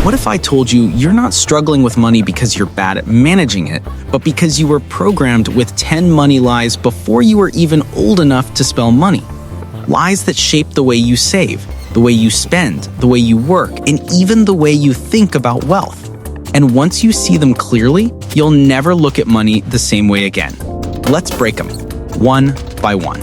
What if I told you you're not struggling with money because you're bad at managing it, but because you were programmed with 10 money lies before you were even old enough to spell money? Lies that shape the way you save, the way you spend, the way you work, and even the way you think about wealth. And once you see them clearly, you'll never look at money the same way again. Let's break them, one by one.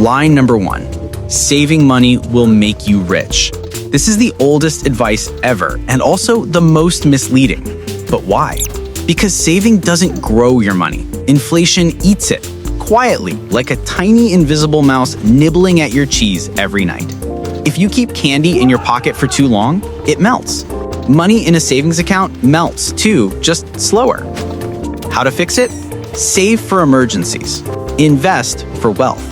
Lie number 1, saving money will make you rich. This is the oldest advice ever, and also the most misleading. But why? Because saving doesn't grow your money. Inflation eats it, quietly, like a tiny invisible mouse nibbling at your cheese every night. If you keep candy in your pocket for too long, it melts. Money in a savings account melts too, just slower. How to fix it? Save for emergencies. Invest for wealth.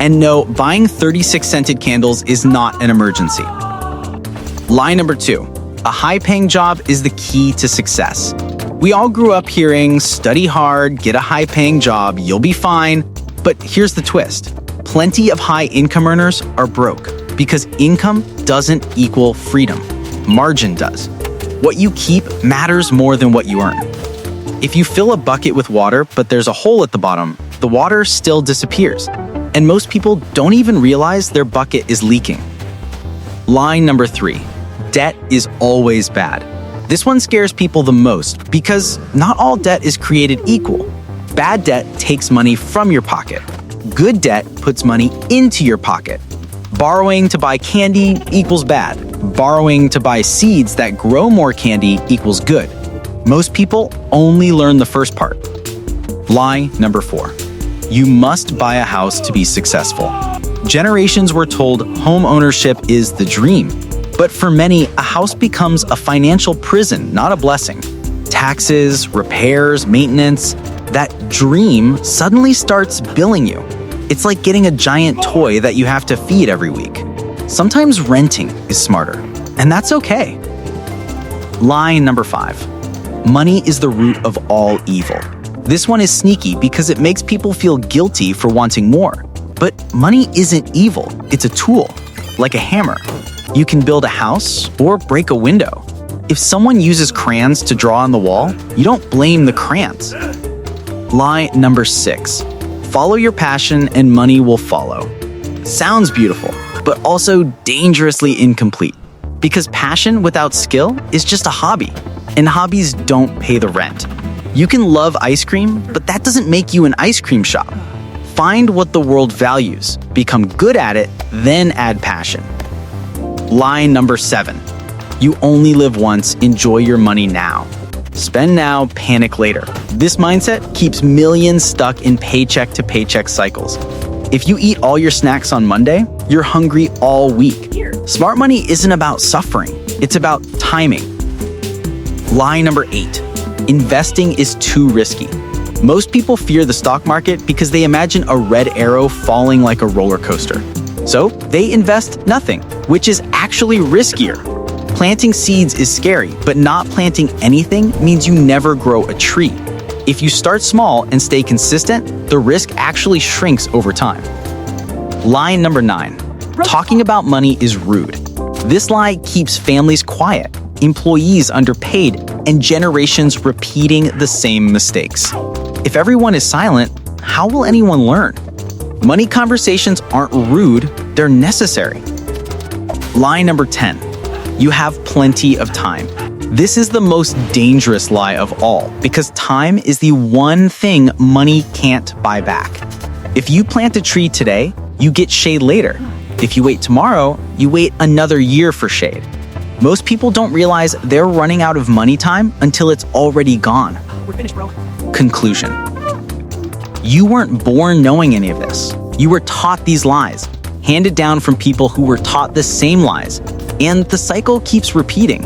And no, buying 36-scented candles is not an emergency. Lie number 2, a high-paying job is the key to success. We all grew up hearing, study hard, get a high-paying job, you'll be fine. But here's the twist. Plenty of high-income earners are broke because income doesn't equal freedom. Margin does. What you keep matters more than what you earn. If you fill a bucket with water, but there's a hole at the bottom, the water still disappears. And most people don't even realize their bucket is leaking. Lie number 3, debt is always bad. This one scares people the most because not all debt is created equal. Bad debt takes money from your pocket. Good debt puts money into your pocket. Borrowing to buy candy equals bad. Borrowing to buy seeds that grow more candy equals good. Most people only learn the first part. Lie number 4. You must buy a house to be successful. Generations were told home ownership is the dream. But for many, a house becomes a financial prison, not a blessing. Taxes, repairs, maintenance, that dream suddenly starts billing you. It's like getting a giant toy that you have to feed every week. Sometimes renting is smarter, and that's okay. Lie number 5. Money is the root of all evil. This one is sneaky because it makes people feel guilty for wanting more. But money isn't evil, it's a tool, like a hammer. You can build a house or break a window. If someone uses crayons to draw on the wall, you don't blame the crayons. Lie number 6. Follow your passion and money will follow. Sounds beautiful, but also dangerously incomplete. Because passion without skill is just a hobby, and hobbies don't pay the rent. You can love ice cream, but that doesn't make you an ice cream shop. Find what the world values, become good at it, then add passion. Lie number 7. You only live once, enjoy your money now. Spend now, panic later. This mindset keeps millions stuck in paycheck to paycheck cycles. If you eat all your snacks on Monday, you're hungry all week. Smart money isn't about suffering, it's about timing. Lie number 8. Investing is too risky. Most people fear the stock market because they imagine a red arrow falling like a roller coaster. So they invest nothing, which is actually riskier. Planting seeds is scary, but not planting anything means you never grow a tree. If you start small and stay consistent, the risk actually shrinks over time. Lie number 9. Talking about money is rude. This lie keeps families quiet, employees underpaid, and generations repeating the same mistakes. If everyone is silent, how will anyone learn? Money conversations aren't rude, they're necessary. Lie number 10. You have plenty of time. This is the most dangerous lie of all because time is the one thing money can't buy back. If you plant a tree today, you get shade later. If you wait tomorrow, you wait another year for shade. Most people don't realize they're running out of money time until it's already gone. We're finished, bro. Conclusion. You weren't born knowing any of this. You were taught these lies, handed down from people who were taught the same lies, and the cycle keeps repeating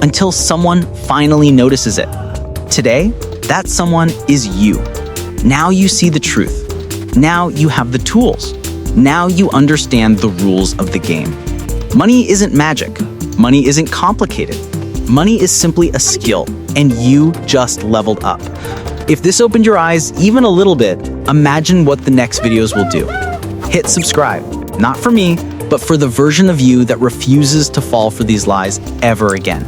until someone finally notices it. Today, that someone is you. Now you see the truth. Now you have the tools. Now you understand the rules of the game. Money isn't magic. Money isn't complicated. Money is simply a skill, and you just leveled up. If this opened your eyes even a little bit, imagine what the next videos will do. Hit subscribe, not for me, but for the version of you that refuses to fall for these lies ever again.